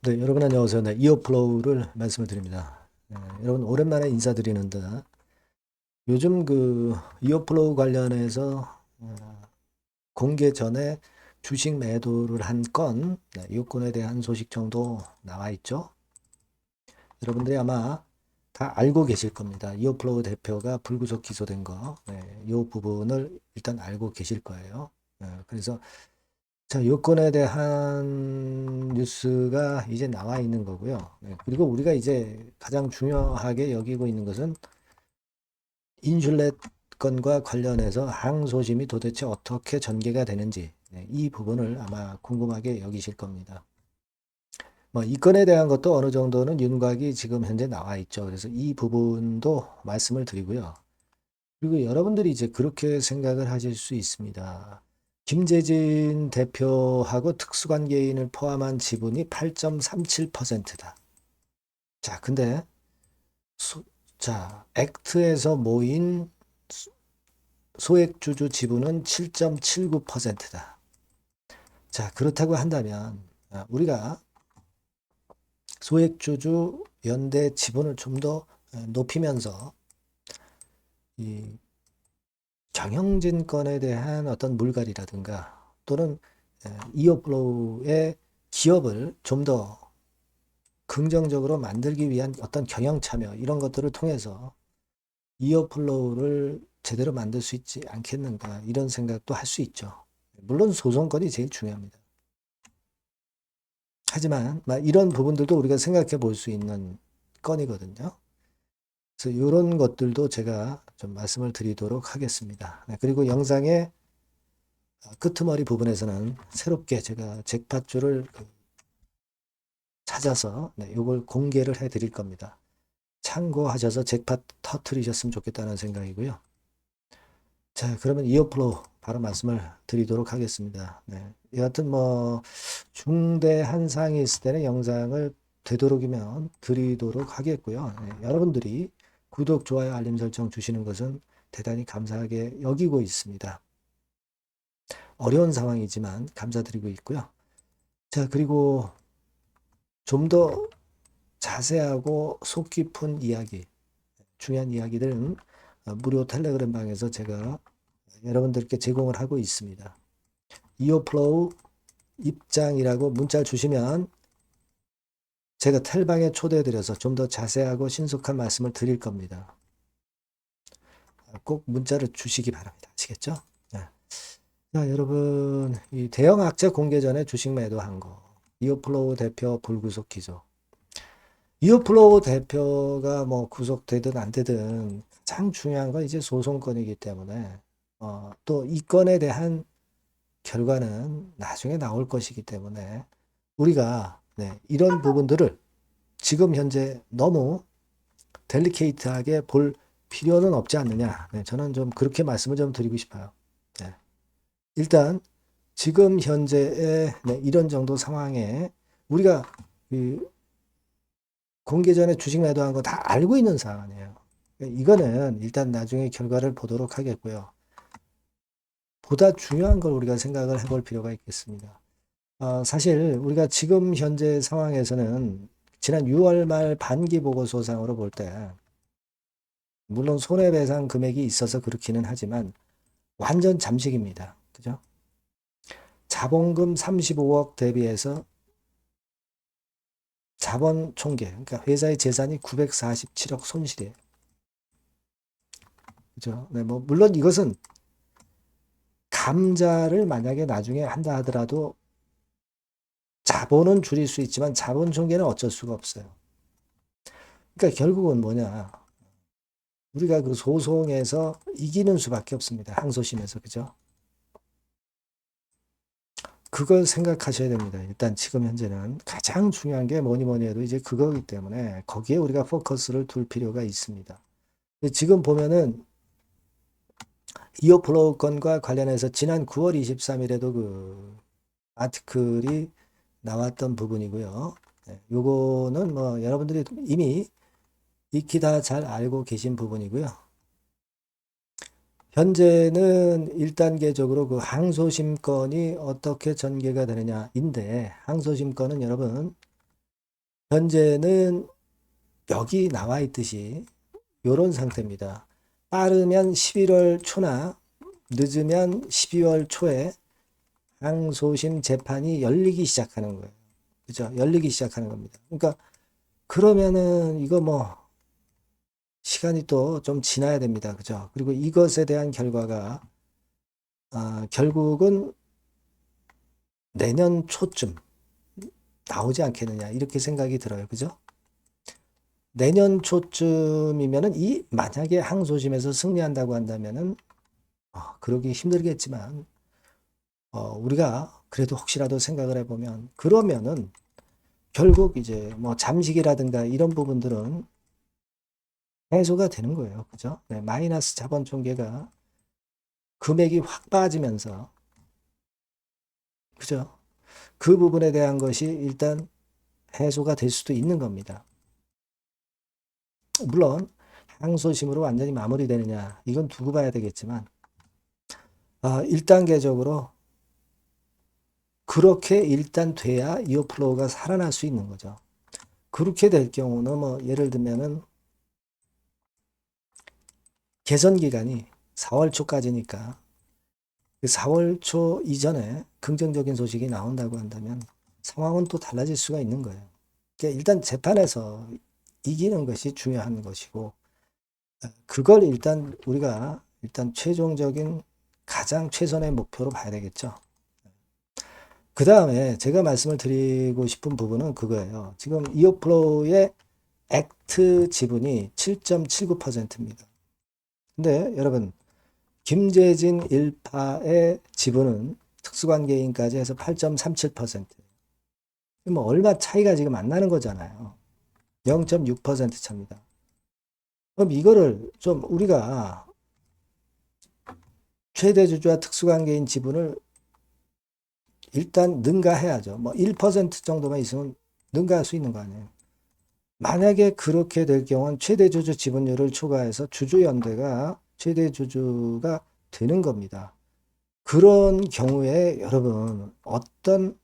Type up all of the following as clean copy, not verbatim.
네, 여러분 안녕하세요. 네, 이어플로우를 말씀을 드립니다. 여러분 오랜만에 인사드리는데 요즘 그 이어플로우 관련해서 공개 전에 주식 매도를 한 건, 이 건에 대한 소식 정도 나와 있죠. 여러분들이 아마 다 알고 계실 겁니다. 이어플로우 대표가 불구속 기소된 거, 이 부분을 일단 알고 계실 거예요. 그래서 자, 요건에 대한 뉴스가 이제 나와 있는 거고요. 그리고 우리가 이제 가장 중요하게 여기고 있는 것은 인슐렛 건과 관련해서 항소심이 도대체 어떻게 전개가 되는지, 이 부분을 아마 궁금하게 여기실 겁니다. 뭐, 이 건에 대한 것도 어느 정도는 윤곽이 지금 현재 나와 있죠. 그래서 이 부분도 말씀을 드리고요. 그리고 여러분들이 이제 그렇게 생각을 하실 수 있습니다. 김재진 대표하고 특수관계인을 포함한 지분이 8.37%다. 자, 근데 액트에서 모인 소액주주 지분은 7.79%다. 자, 그렇다고 한다면 우리가 소액주주 연대 지분을 좀 더 높이면서 이 경영진 건에 대한 어떤 물갈이라든가 또는 이어플로우의 기업을 좀 더 긍정적으로 만들기 위한 어떤 경영 참여 이런 것들을 통해서 이어플로우를 제대로 만들 수 있지 않겠는가 이런 생각도 할 수 있죠. 물론 소송건이 제일 중요합니다. 하지만 이런 부분들도 우리가 생각해 볼 수 있는 건이거든요. 그래서 이런 것들도 제가 좀 말씀을 드리도록 하겠습니다. 그리고 영상의 끄트머리 부분에서는 새롭게 제가 잭팟줄을 찾아서 이걸 공개를 해 드릴 겁니다. 참고하셔서 잭팟 터트리셨으면 좋겠다는 생각이고요. 자, 그러면 이어플로우 바로 말씀을 드리도록 하겠습니다. 여하튼 뭐 중대한 사항이 있을 때는 영상을 되도록이면 드리도록 하겠고요. 여러분들이 구독, 좋아요, 알림 설정 주시는 것은 대단히 감사하게 여기고 있습니다. 어려운 상황이지만 감사드리고 있고요. 자, 그리고 좀 더 자세하고 속 깊은 이야기, 중요한 이야기들은 무료 텔레그램 방에서 제가 여러분들께 제공을 하고 있습니다. 이어플로우 입장이라고 문자 주시면 제가 텔방에 초대해드려서 좀 더 자세하고 신속한 말씀을 드릴 겁니다. 꼭 문자를 주시기 바랍니다. 아시겠죠? 자, 여러분, 이 대형 악재 공개 전에 주식 매도한 거. 이어플로우 대표 불구속 기소. 이어플로우 대표가 뭐 구속되든 안 되든 가장 중요한 건 이제 소송건이기 때문에 또 이 건에 대한 결과는 나중에 나올 것이기 때문에 우리가 이런 부분들을 지금 현재 너무 델리케이트하게 볼 필요는 없지 않느냐. 저는 좀 그렇게 말씀을 좀 드리고 싶어요. 일단 지금 현재의 이런 정도 상황에 우리가 그 공개 전에 주식 매도한 거 다 알고 있는 상황이에요. 이거는 일단 나중에 결과를 보도록 하겠고요. 보다 중요한 걸 우리가 생각을 해볼 필요가 있겠습니다. 사실 우리가 지금 현재 상황에서는 지난 6월 말 반기 보고서상으로 볼 때 물론 손해배상 금액이 있어서 그렇기는 하지만 완전 잠식입니다. 그죠? 자본금 35억 대비해서 자본 총계, 그러니까 회사의 재산이 947억 손실이에요. 그죠? 뭐 물론 이것은 감자를 만약에 나중에 한다 하더라도 자본은 줄일 수 있지만 자본 총계는 어쩔 수가 없어요. 그러니까 결국은 뭐냐? 우리가 그 소송에서 이기는 수밖에 없습니다. 항소심에서. 그죠? 그걸 생각하셔야 됩니다. 일단 지금 현재는 가장 중요한 게 뭐니 뭐니 해도 이제 그거기 때문에 거기에 우리가 포커스를 둘 필요가 있습니다. 지금 보면은 이어플로우 건과 관련해서 지난 9월 23일에도 그 아티클이 나왔던 부분이고요. 요거는 뭐 여러분들이 이미 익히 다 잘 알고 계신 부분이고요. 현재는 1단계적으로 그 항소심 건이 어떻게 전개가 되느냐인데 항소심 건은 여러분 현재는 여기 나와 있듯이 이런 상태입니다. 빠르면 11월 초나 늦으면 12월 초에 항소심 재판이 열리기 시작하는 거예요. 그죠? 열리기 시작하는 겁니다. 그러니까 그러면은 이거 뭐 시간이 또 좀 지나야 됩니다. 그죠? 그리고 이것에 대한 결과가 결국은 내년 초쯤 나오지 않겠느냐 이렇게 생각이 들어요. 그죠? 내년 초쯤이면은 만약에 항소심에서 승리한다고 한다면은 그러기 힘들겠지만 우리가 그래도 혹시라도 생각을 해보면 그러면은 결국 이제 뭐 잠식이라든가 이런 부분들은 해소가 되는 거예요. 그죠? 네, 마이너스 자본 총계가 금액이 확 빠지면서 그죠? 그 부분에 대한 것이 일단 해소가 될 수도 있는 겁니다. 물론 항소심으로 완전히 마무리되느냐 이건 두고 봐야 되겠지만 1단계적으로 그렇게 일단 돼야 이어플로우가 살아날 수 있는 거죠. 그렇게 될 경우는 뭐 예를 들면은 개선 기간이 4월 초까지니까 그 4월 초 이전에 긍정적인 소식이 나온다고 한다면 상황은 또 달라질 수가 있는 거예요. 그러니까 일단 재판에서 이기는 것이 중요한 것이고 그걸 일단 우리가 최종적인 가장 최선의 목표로 봐야 되겠죠. 그 다음에 제가 말씀을 드리고 싶은 부분은 그거예요. 지금 이어플로우의 액트 지분이 7.79%입니다. 근데 여러분 김재진 일파의 지분은 특수관계인까지 해서 8.37%. 뭐 얼마 차이가 지금 안 나는 거잖아요. 0.6% 차입니다. 그럼 이거를 좀 우리가 최대 주주와 특수관계인 지분을 일단 능가해야죠. 뭐 1% 정도만 있으면 능가할 수 있는 거 아니에요. 만약에 그렇게 될 경우는 최대 주주 지분율을 초과해서 주주연대가 최대 주주가 되는 겁니다. 그런 경우에 여러분 어떤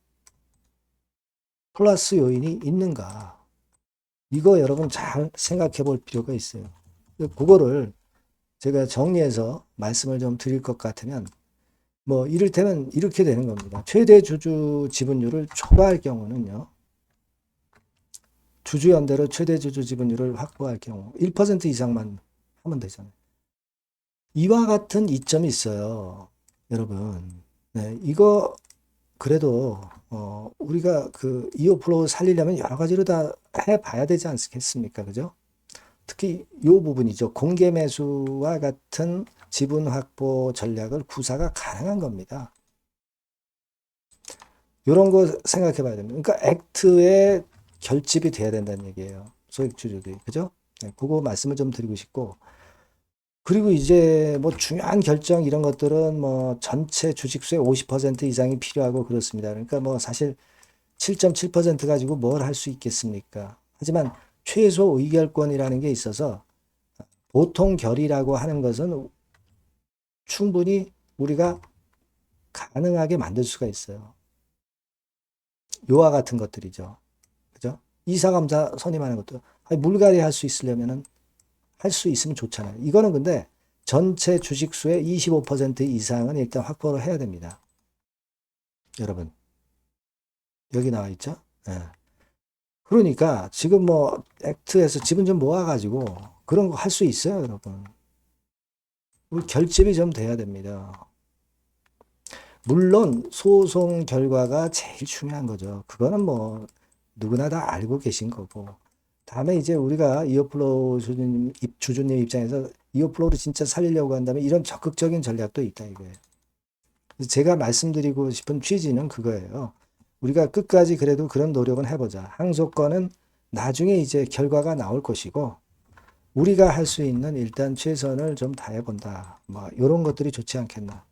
플러스 요인이 있는가? 이거 여러분 잘 생각해 볼 필요가 있어요. 그거를 제가 정리해서 말씀을 좀 드릴 것 같으면 뭐 이를테면 이렇게 되는 겁니다. 최대 주주 지분율을 초과할 경우는요. 주주연대로 최대 주주 지분율을 확보할 경우 1% 이상만 하면 되잖아요. 이와 같은 이점이 있어요. 여러분. 네, 이거 그래도 우리가 그 이어플로우 살리려면 여러 가지로 다 해봐야 되지 않겠습니까? 그죠? 특히 이 부분이죠. 공개 매수와 같은 지분 확보 전략을 구사가 가능한 겁니다. 이런 거 생각해 봐야 됩니다. 그러니까 액트에 결집이 돼야 된다는 얘기예요. 소액주주들이. 그죠? 네, 그거 말씀을 좀 드리고 싶고. 그리고 이제 뭐 중요한 결정 이런 것들은 뭐 전체 주식수의 50% 이상이 필요하고 그렇습니다. 그러니까 뭐 사실 7.7% 가지고 뭘 할 수 있겠습니까? 하지만 최소 의결권이라는 게 있어서 보통 결의라고 하는 것은 충분히 우리가 가능하게 만들 수가 있어요. 요와 같은 것들이죠. 그죠? 이사감사 선임하는 것도 물갈이 할 수 있으려면은 할 수 있으면 좋잖아요. 이거는 근데 전체 주식수의 25% 이상은 일단 확보를 해야 됩니다. 여러분. 여기 나와 있죠? 네. 그러니까 지금 뭐 액트에서 지분 좀 모아가지고 그런 거 할 수 있어요, 여러분. 우리 결집이 좀 돼야 됩니다. 물론 소송 결과가 제일 중요한 거죠. 그거는 뭐 누구나 다 알고 계신 거고. 다음에 이제 우리가 이어플로우 주주님 입장에서 이어플로우를 진짜 살리려고 한다면 이런 적극적인 전략도 있다 이거예요. 제가 말씀드리고 싶은 취지는 그거예요. 우리가 끝까지 그래도 그런 노력은 해보자. 항소권은 나중에 이제 결과가 나올 것이고 우리가 할 수 있는 일단 최선을 좀 다해본다. 뭐 이런 것들이 좋지 않겠나.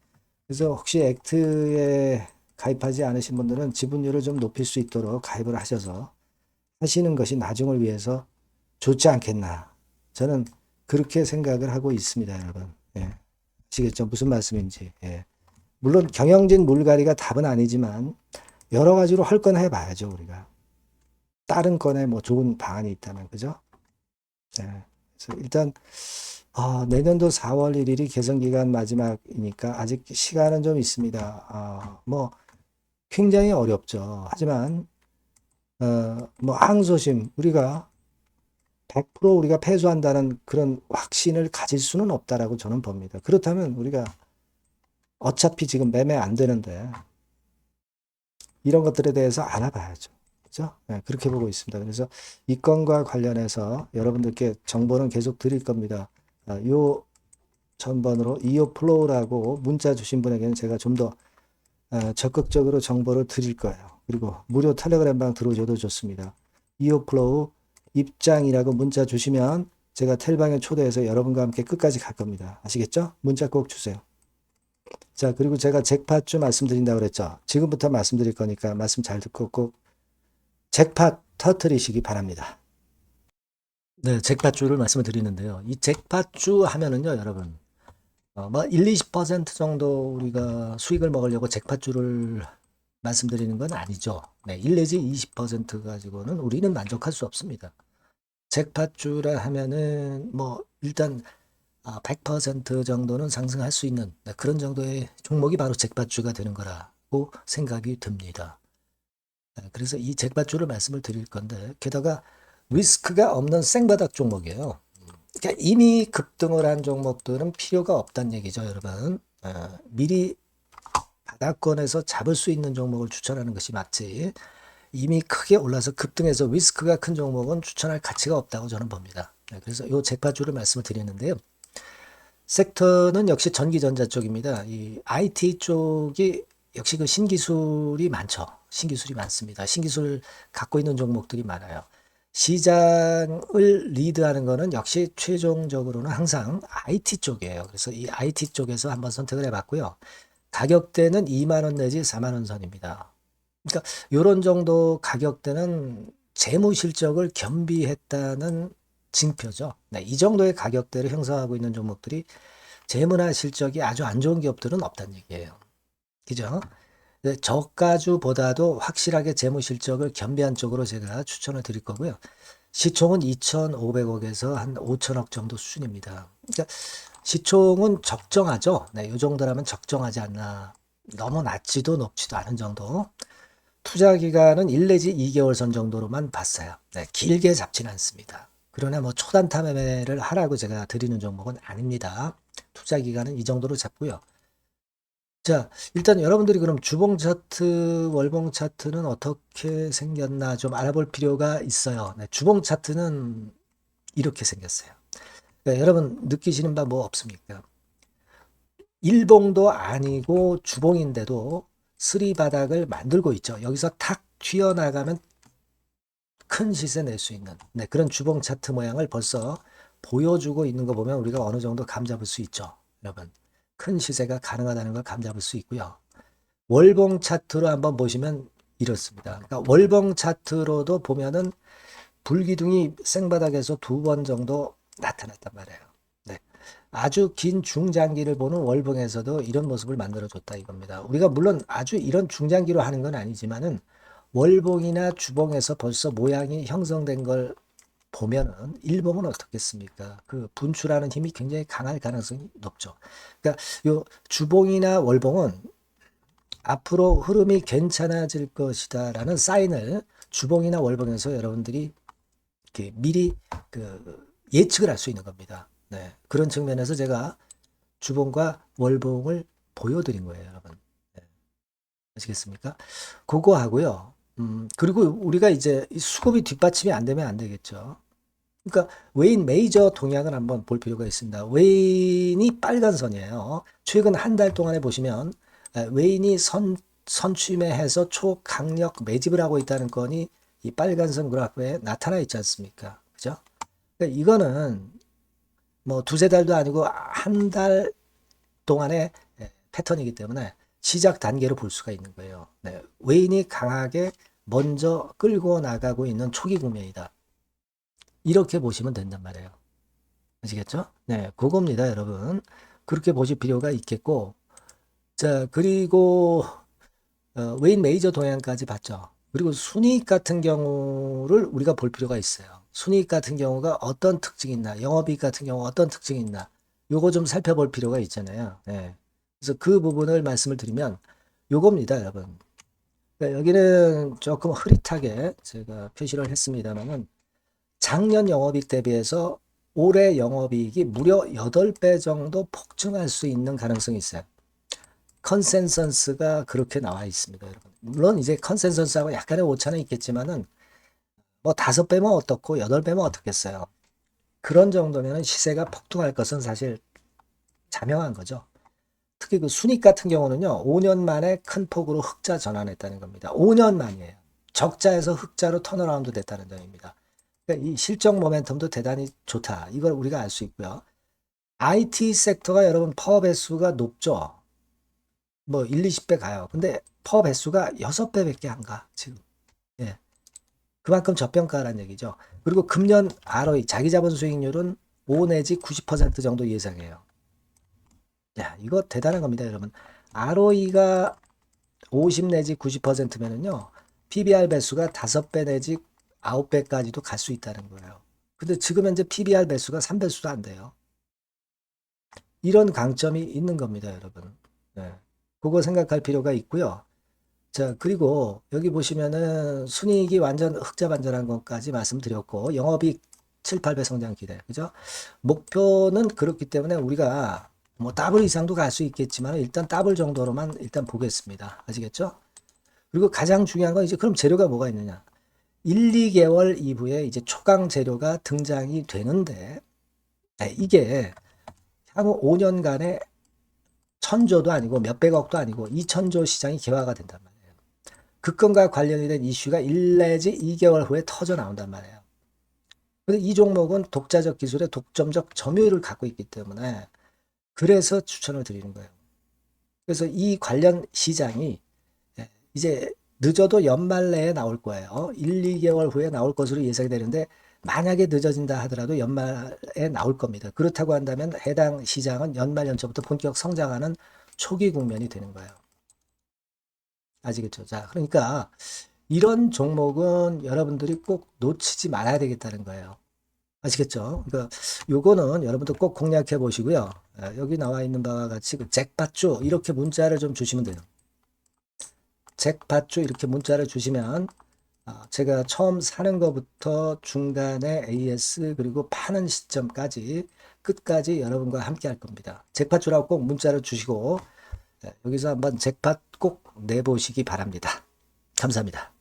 그래서 혹시 액트에 가입하지 않으신 분들은 지분율을 좀 높일 수 있도록 가입을 하셔서 하시는 것이 나중을 위해서 좋지 않겠나. 저는 그렇게 생각을 하고 있습니다, 여러분. 예. 아시겠죠? 무슨 말씀인지. 예. 물론 경영진 물갈이가 답은 아니지만 여러 가지로 할 건 해봐야죠, 우리가. 다른 건에 뭐 좋은 방안이 있다면, 그죠? 네. 그래서 일단, 내년도 4월 1일이 개선 기간 마지막이니까 아직 시간은 좀 있습니다. 뭐, 굉장히 어렵죠. 하지만, 뭐, 항소심, 우리가 100% 우리가 패소한다는 그런 확신을 가질 수는 없다라고 저는 봅니다. 그렇다면 우리가 어차피 지금 매매 안 되는데 이런 것들에 대해서 알아봐야죠. 그죠? 네, 그렇게 보고 있습니다. 그래서 이 건과 관련해서 여러분들께 정보는 계속 드릴 겁니다. 요 전번으로 이어플로우라고 문자 주신 분에게는 제가 좀 더 적극적으로 정보를 드릴 거예요. 그리고 무료 텔레그램방 들어오셔도 좋습니다. 이어플로우 입장이라고 문자 주시면 제가 텔방에 초대해서 여러분과 함께 끝까지 갈 겁니다. 아시겠죠? 문자 꼭 주세요. 자, 그리고 제가 잭팟주 말씀드린다고 그랬죠. 지금부터 말씀드릴 거니까 말씀 잘 듣고 꼭 잭팟 터트리시기 바랍니다. 네, 잭팟주를 말씀을 드리는데요. 이 잭팟주 하면은요, 여러분, 뭐 1, 20% 정도 우리가 수익을 먹으려고 잭팟주를 말씀드리는 건 아니죠. 네, 1 내지 20% 가지고는 우리는 만족할 수 없습니다. 잭팟주라 하면은 뭐 일단 100% 정도는 상승할 수 있는 그런 정도의 종목이 바로 잭팟주가 되는 거라고 생각이 듭니다. 그래서 이 잭팟주를 말씀을 드릴 건데 게다가 리스크가 없는 생바닥 종목이에요. 그러니까 이미 급등을 한 종목들은 필요가 없다는 얘기죠, 여러분. 미리 바닥권에서 잡을 수 있는 종목을 추천하는 것이 맞지. 이미 크게 올라서 급등해서 리스크가 큰 종목은 추천할 가치가 없다고 저는 봅니다. 그래서 이 잭팟주를 말씀을 드리는데요. 섹터는 역시 전기전자 쪽입니다. 이 IT 쪽이 역시 그 신기술이 많죠. 신기술이 많습니다. 신기술 갖고 있는 종목들이 많아요. 시장을 리드하는 거는 역시 최종적으로는 항상 IT 쪽이에요. 그래서 이 IT 쪽에서 한번 선택을 해봤고요. 가격대는 2만 원 내지 4만 원 선입니다. 그러니까 이런 정도 가격대는 재무 실적을 겸비했다는 징표죠. 네, 이 정도의 가격대를 형성하고 있는 종목들이 재무나 실적이 아주 안 좋은 기업들은 없다는 얘기예요. 그죠? 네, 저가주보다도 확실하게 재무 실적을 겸비한 쪽으로 제가 추천을 드릴 거고요. 시총은 2,500억에서 한 5천억 정도 수준입니다. 그러니까 시총은 적정하죠. 네, 이 정도라면 적정하지 않나. 너무 낮지도 높지도 않은 정도. 투자 기간은 1 내지 2개월 선 정도로만 봤어요. 네, 길게 잡지는 않습니다. 그러나 뭐 초단타 매매를 하라고 제가 드리는 종목은 아닙니다. 투자 기간은 이 정도로 잡고요. 자, 일단 여러분들이 그럼 주봉 차트, 월봉 차트는 어떻게 생겼나 좀 알아볼 필요가 있어요. 네, 주봉 차트는 이렇게 생겼어요. 네, 여러분 느끼시는 바 뭐 없습니까? 일봉도 아니고 주봉인데도 쓰리바닥을 만들고 있죠. 여기서 탁 튀어나가면 큰 시세 낼 수 있는 그런 주봉 차트 모양을 벌써 보여주고 있는 거 보면 우리가 어느 정도 감잡을 수 있죠. 여러분 큰 시세가 가능하다는 걸 감잡을 수 있고요. 월봉 차트로 한번 보시면 이렇습니다. 그러니까 월봉 차트로도 보면은 불기둥이 생바닥에서 2번 정도 나타났단 말이에요. 네. 아주 긴 중장기를 보는 월봉에서도 이런 모습을 만들어줬다 이겁니다. 우리가 물론 아주 이런 중장기로 하는 건 아니지만은 월봉이나 주봉에서 벌써 모양이 형성된 걸 보면은 일봉은 어떻겠습니까? 그 분출하는 힘이 굉장히 강할 가능성이 높죠. 그러니까 요 주봉이나 월봉은 앞으로 흐름이 괜찮아질 것이다라는 사인을 주봉이나 월봉에서 여러분들이 이렇게 미리 그 예측을 할 수 있는 겁니다. 네. 그런 측면에서 제가 주봉과 월봉을 보여드린 거예요, 여러분. 네. 아시겠습니까? 그거 하고요. 그리고 우리가 이제 수급이 뒷받침이 안 되면 안 되겠죠. 그러니까 웨인 메이저 동향을 한번 볼 필요가 있습니다. 웨인이 빨간 선이에요. 최근 한 달 동안에 보시면 웨인이 선취매해서 초강력 매집을 하고 있다는 건이 이 빨간 선 그래프에 나타나 있지 않습니까? 그죠? 그러니까 이거는 뭐 두세 달도 아니고 한 달 동안의 패턴이기 때문에 시작 단계로 볼 수가 있는 거예요. 네, 웨인이 강하게 먼저 끌고 나가고 있는 초기 국면이다. 이렇게 보시면 된단 말이에요. 아시겠죠? 네, 그겁니다, 여러분. 그렇게 보실 필요가 있겠고, 자, 그리고 웨인 메이저 동향까지 봤죠. 그리고 순이익 같은 경우를 우리가 볼 필요가 있어요. 순이익 같은 경우가 어떤 특징이 있나, 영업이익 같은 경우 어떤 특징이 있나, 요거 좀 살펴볼 필요가 있잖아요. 예. 그래서 그 부분을 말씀을 드리면 요겁니다, 여러분. 그러니까 여기는 조금 흐릿하게 제가 표시를 했습니다만은 작년 영업이익 대비해서 올해 영업이익이 무려 8배 정도 폭증할 수 있는 가능성이 있어요. 컨센서스가 그렇게 나와 있습니다, 여러분. 물론 이제 컨센서스하고 약간의 오차는 있겠지만은 뭐 5배면 어떻고 8배면 어떻겠어요. 그런 정도면 시세가 폭등할 것은 사실 자명한 거죠. 특히 그 순익 같은 경우는요, 5년 만에 큰 폭으로 흑자 전환했다는 겁니다. 5년 만이에요. 적자에서 흑자로 턴어라운드 됐다는 점입니다. 그러니까 이 실적 모멘텀도 대단히 좋다. 이걸 우리가 알 수 있고요. IT 섹터가 여러분 퍼 배수가 높죠. 뭐 1, 20배 가요. 근데 퍼 배수가 6배밖에 안 가, 지금. 예. 그만큼 저평가라는 얘기죠. 그리고 금년 ROE, 자기 자본 수익률은 5 내지 90% 정도 예상해요. 야, 이거 대단한 겁니다, 여러분. ROE가 50 내지 90%면은요, PBR 배수가 5배 내지 9배까지도 갈 수 있다는 거예요. 근데 지금 현재 PBR 배수가 3배수도 안 돼요. 이런 강점이 있는 겁니다, 여러분. 네. 그거 생각할 필요가 있고요. 자, 그리고 여기 보시면은 순이익이 완전 흑자 반전한 것까지 말씀드렸고, 영업이익 7, 8배 성장 기대. 그죠? 목표는 그렇기 때문에 우리가 뭐 더블 이상도 갈 수 있겠지만 일단 더블 정도로만 일단 보겠습니다. 아시겠죠? 그리고 가장 중요한 건 이제 그럼 재료가 뭐가 있느냐? 1, 2개월 이후에 이제 초강 재료가 등장이 되는데, 이게 향후 5년간의 천조도 아니고 몇백억도 아니고 2천조 시장이 개화가 된단 말이에요. 급건과 관련이 된 이슈가 1 내지 2개월 후에 터져 나온단 말이에요. 근데 이 종목은 독자적 기술의 독점적 점유율을 갖고 있기 때문에 그래서 추천을 드리는 거예요. 그래서 이 관련 시장이 이제 늦어도 연말 내에 나올 거예요. 1, 2개월 후에 나올 것으로 예상이 되는데 만약에 늦어진다 하더라도 연말에 나올 겁니다. 그렇다고 한다면 해당 시장은 연말 연초부터 본격 성장하는 초기 국면이 되는 거예요. 아시겠죠? 자, 그러니까 이런 종목은 여러분들이 꼭 놓치지 말아야 되겠다는 거예요. 아시겠죠? 그러니까 요거는 여러분들 꼭 공략해 보시고요. 여기 나와 있는 바와 같이 그 잭팟주 이렇게 문자를 좀 주시면 돼요. 잭팟주 이렇게 문자를 주시면 제가 처음 사는 것부터 중간에 AS 그리고 파는 시점까지 끝까지 여러분과 함께 할 겁니다. 잭팟주라고 꼭 문자를 주시고 여기서 한번 잭팟 꼭 내보시기 바랍니다. 감사합니다.